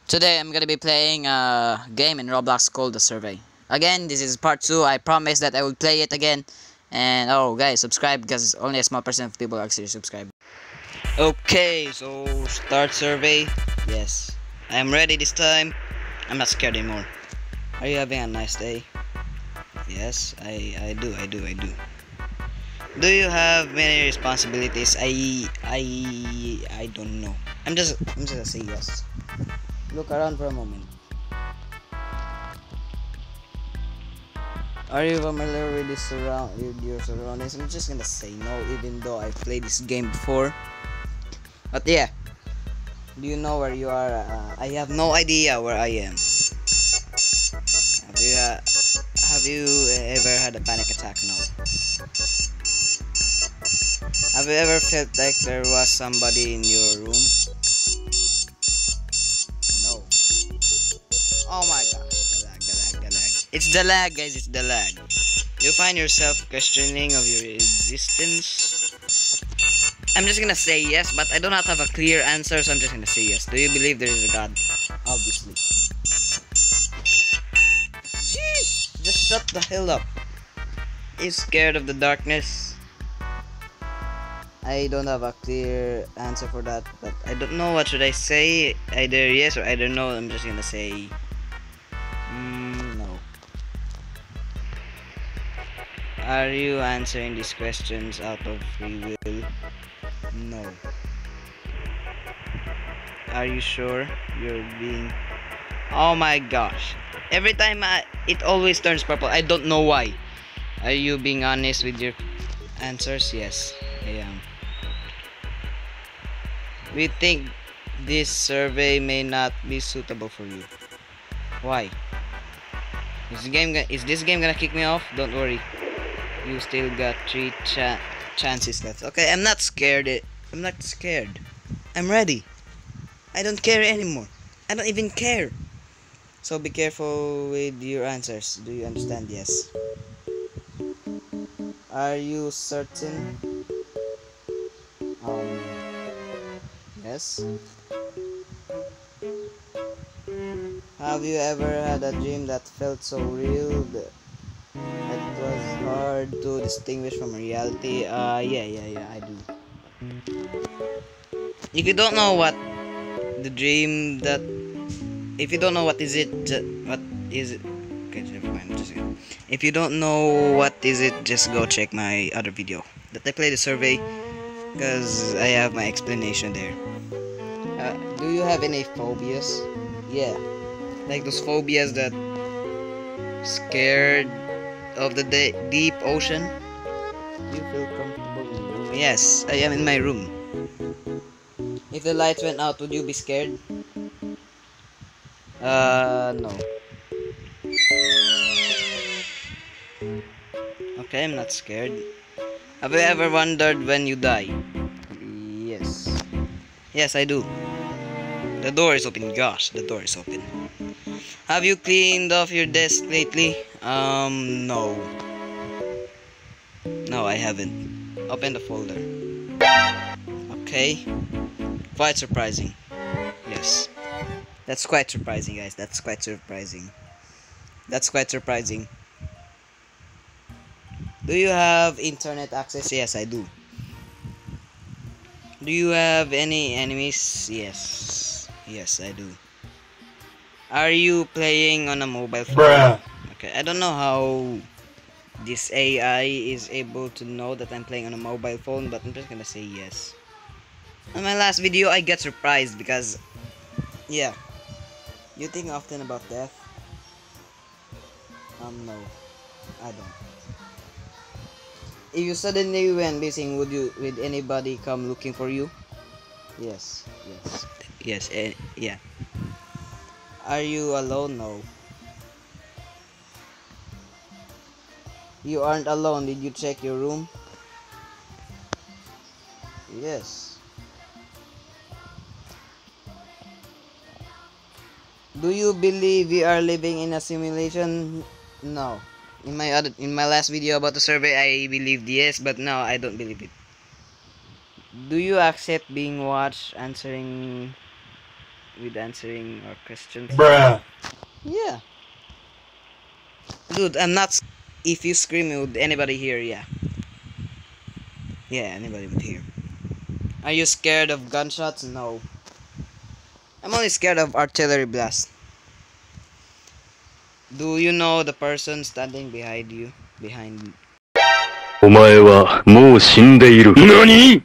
Today I'm gonna be playing a game in Roblox called The Survey. Again, this is part 2. I promise that I will play it again. And oh guys, subscribe because only a small percent of people actually subscribe. Okay, so start survey. Yes. I'm ready this time. I'm not scared anymore. Are you having a nice day? Yes, I do. Do you have many responsibilities? I don't know. I'm just gonna say yes. Look around for a moment. Are you familiar with with your surroundings? I'm just gonna say no, even though I played this game before. But yeah, do you know where you are? I have no idea where I am. Have you ever had a panic attack? No. Have you ever felt like there was somebody in your room? No. Oh my gosh, the lag. It's the lag, guys. It's the lag. You find yourself questioning of your existence? I'm just gonna say yes, but I do not have a clear answer, so I'm just gonna say yes. Do you believe there is a God? Obviously. Jeez! Just shut the hell up. Are you scared of the darkness? I don't have a clear answer for that, but I don't know what should I say. Either yes or either no. I'm just gonna say no. Are you answering these questions out of free will? No. Are you sure you're being... Oh my gosh. Every time it always turns purple. I don't know why. Are you being honest with your answers? Yes, I am. We think this survey may not be suitable for you. Why? Is this game gonna kick me off? Don't worry. You still got 3 chances left. Okay, I'm not scared. I'm not scared. I'm ready. I don't care anymore. I don't even care. So be careful with your answers. Do you understand? Yes. Are you certain? Yes. Have you ever had a dream that felt so real that it was hard to distinguish from reality? Yeah, I do. If you don't know what the dream that, if you don't know what is it, what is it? Okay, never mind. If you don't know what is it, just go check my other video that I played the survey, because I have my explanation there. Do you have any phobias? Yeah, like those phobias that scared of the deep ocean. Do you feel comfortable in your room? Yes, I am in my room. If the lights went out, would you be scared? No. Okay, I'm not scared. Have you ever wondered when you die? Yes. Yes, I do. The door is open. Gosh, the door is open. Have you cleaned off your desk lately? No. No, I haven't. Open the folder. Okay. Quite surprising. Yes. That's quite surprising, guys. That's quite surprising. That's quite surprising. Do you have internet access? Yes, I do. Do you have any enemies? Yes. Yes, I do. Are you playing on a mobile phone? Bruh. Okay, I don't know how this AI is able to know that I'm playing on a mobile phone, but I'm just gonna say yes. On my last video, I got surprised because, yeah. You think often about death? No, I don't. If you suddenly went missing, would anybody come looking for you? Yes. Yeah. Are you alone? No. You aren't alone. Did you check your room? Yes. Do you believe we are living in a simulation? No. In my last video about the survey, I believed yes, but now I don't believe it. Do you accept being watched? Answering with answering our questions. Bruh. Yeah. Dude, I'm not. If you scream, would anybody hear? Yeah. Yeah, anybody would hear. Are you scared of gunshots? No. I'm only scared of artillery blast. Do you know the person standing behind you? Behind. お前はもう死んでいる。何?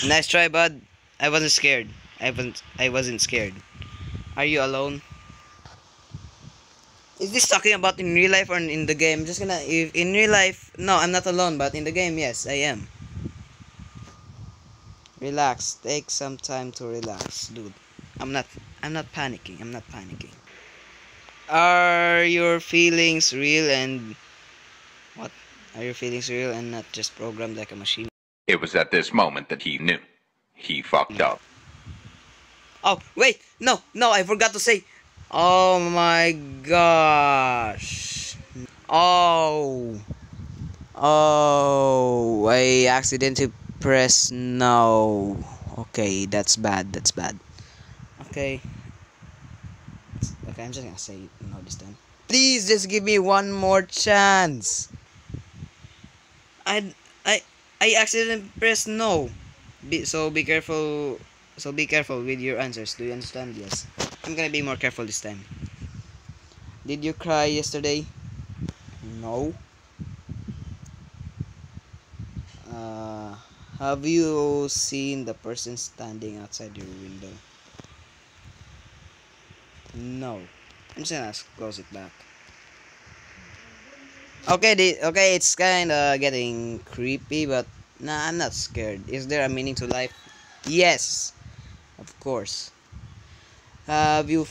Nice try, bud. I wasn't scared. I wasn't scared. Are you alone? Is this talking about in real life or in the game? Just gonna if in real life, no, I'm not alone, but in the game, yes, I am. Relax. Take some time to relax, dude. I'm not panicking. I'm not panicking. Are your feelings real and what? Are your feelings real and not just programmed like a machine? It was at this moment that he knew. He fucked up. Oh, wait. No, I forgot to say. Oh my gosh. Oh. Oh, I accidentally pressed no. Okay, that's bad. That's bad. Okay. Okay, I'm just gonna say no this time. Please just give me one more chance. I I I accidentally pressed no. Be careful. So be careful with your answers. Do you understand? Yes. I'm gonna be more careful this time. Did you cry yesterday? No. Have you seen the person standing outside your window? No. I'm just gonna close it back. Okay, okay, it's kinda getting creepy, but nah, I'm not scared. Is there a meaning to life? Yes, of course. Have you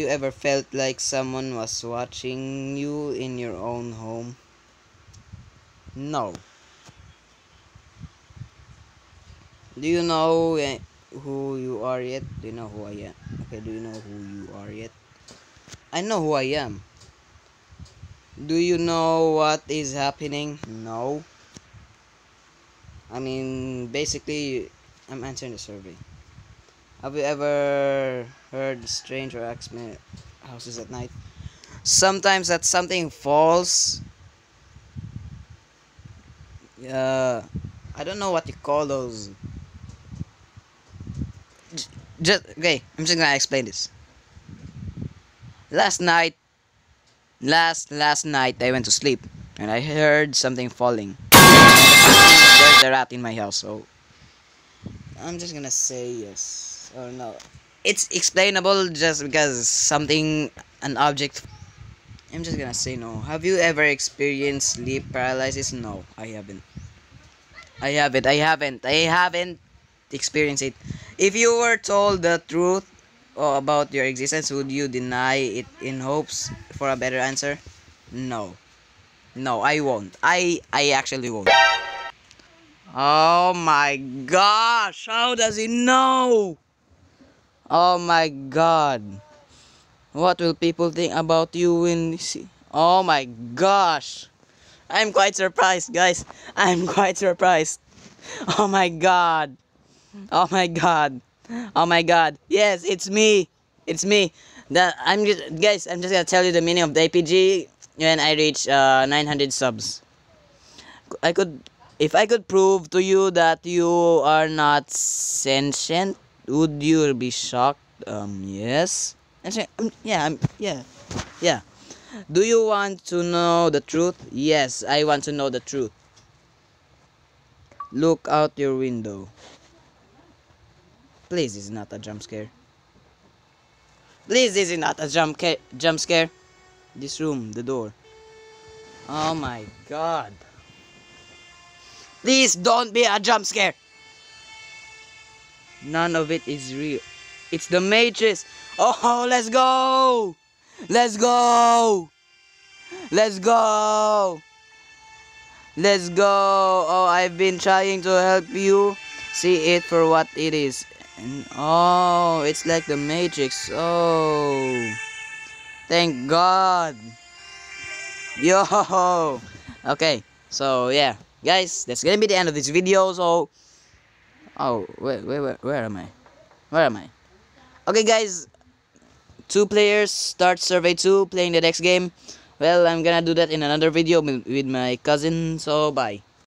ever felt like someone was watching you in your own home? No. Do you know who you are yet? Do you know who I am? Okay, do you know who you are yet? I know who I am. Do you know what is happening? No. I mean, basically, I'm answering the survey. Have you ever heard strange or accident houses at night? Sometimes that something falls. I don't know what you call those. Just okay. I'm just gonna explain this. Last night, last night, I went to sleep and I heard something falling. There's a rat in my house, so I'm just gonna say yes or no. It's explainable just because something, an object. I'm just gonna say no. Have you ever experienced sleep paralysis? No, I haven't. I haven't experienced it. If you were told the truth about your existence, would you deny it in hopes for a better answer? No. No, I won't. I actually won't. Oh my gosh, how does he know? Oh my god. What will people think about you when they see? Oh my gosh. I'm quite surprised, guys. I'm quite surprised. Oh my god. Oh my god. Oh my god. Yes, it's me. It's me. Guys, I'm just gonna tell you the meaning of the APG when I reach 900 subs. I could if I could prove to you that you are not sentient, would you be shocked? Yes. Yeah. Do you want to know the truth? Yes, I want to know the truth. Look out your window. Please, this is not a jump scare. Please, this is not a jump scare. This room, the door. Oh my god. Please don't be a jump scare. None of it is real. It's the Matrix. Oh, let's go. Let's go. Let's go. Let's go. Oh, I've been trying to help you see it for what it is. And oh, it's like the Matrix. Oh, thank God. Yo. Okay, so yeah, guys, that's gonna be the end of this video. So, oh, where am I? Where am I? Okay, guys. 2 players start survey 2 playing the next game. Well, I'm gonna do that in another video with my cousin, so bye.